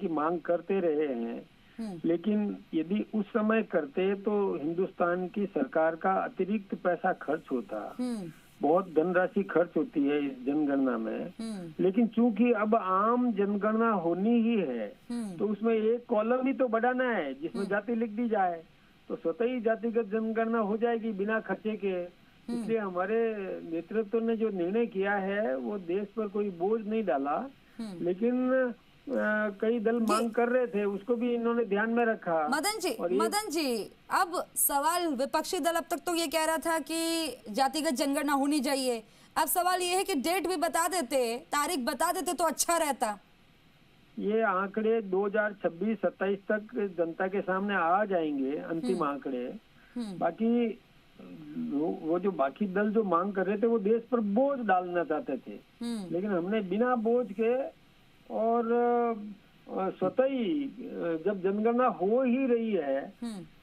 की मांग करते रहे हैं, लेकिन यदि उस समय करते तो हिंदुस्तान की सरकार का अतिरिक्त पैसा खर्च होता, बहुत धनराशि खर्च होती है इस जनगणना में। लेकिन चूंकि अब आम जनगणना होनी ही है तो उसमें एक कॉलम ही तो बढ़ाना है जिसमें जाति लिख दी जाए, तो स्वतः ही जातिगत जनगणना हो जाएगी बिना खर्चे के। इसलिए हमारे नेतृत्व ने जो निर्णय किया है वो देश पर कोई बोझ नहीं डाला, लेकिन कई दल मांग कर रहे थे, उसको भी इन्होंने ध्यान में रखा। मदन जी, अब सवाल विपक्षी दल अब तक तो ये कह रहा था कि जातिगत जनगणना होनी चाहिए, अब सवाल ये है कि डेट भी बता देते, तारीख बता देते तो अच्छा रहता। ये आंकड़े 2026-27 तक जनता के सामने आ जाएंगे, अंतिम आंकड़े। बाकी वो जो बाकी दल जो मांग कर रहे थे वो देश पर बोझ डालना चाहते थे, लेकिन हमने बिना बोझ के और स्वतः ही जब जनगणना हो ही रही है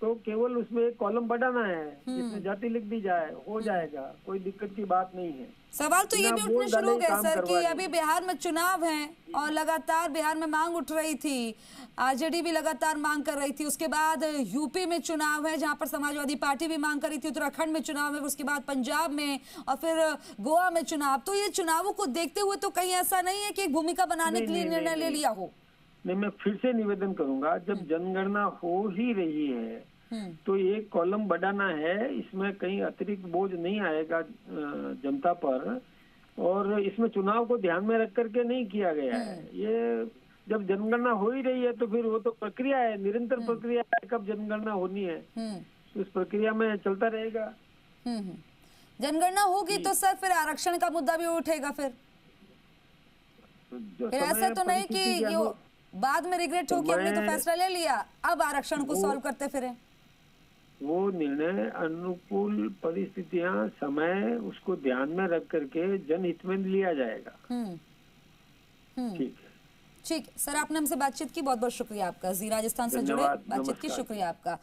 तो केवल उसमें एक कॉलम बढ़ाना है जिसमें जाति लिख दी जाए, हो जाएगा, कोई दिक्कत की बात नहीं है। सवाल तो ये भी उठने शुरू हो गए सर कि अभी बिहार में चुनाव है और लगातार बिहार में मांग उठ रही थी, आरजेडी भी लगातार मांग कर रही थी, उसके बाद यूपी में चुनाव है जहां पर समाजवादी पार्टी भी मांग कर रही थी, उत्तराखंड में चुनाव है, उसके बाद पंजाब में और फिर गोवा में चुनाव। तो ये चुनावों को देखते हुए तो कहीं ऐसा नहीं है कि एक भूमिका बनाने के लिए निर्णय ले लिया हो? नहीं, मैं फिर से निवेदन करूंगा, जब जनगणना हो ही रही है तो एक कॉलम बढ़ाना है, इसमें कहीं अतिरिक्त बोझ नहीं आएगा जनता पर, और इसमें चुनाव को ध्यान में रख करके नहीं किया गया है। ये जब जनगणना हो ही रही है तो फिर वो तो प्रक्रिया है, निरंतर प्रक्रिया है, कब जनगणना होनी है उस प्रक्रिया में चलता रहेगा। जनगणना होगी तो सर फिर आरक्षण का मुद्दा भी उठेगा, फिर ऐसा तो नहीं कि ये बाद में रिग्रेट हो कि हमने तो फैसला ले लिया अब आरक्षण को सॉल्व करते फिरे। वो निर्णय अनुकूल परिस्थितियां, समय, उसको ध्यान में रख करके जनहित में लिया जाएगा। ठीक है, ठीक सर, आपने हमसे बातचीत की, बहुत बहुत शुक्रिया आपका। जी राजस्थान से जुड़े बातचीत की शुक्रिया आपका।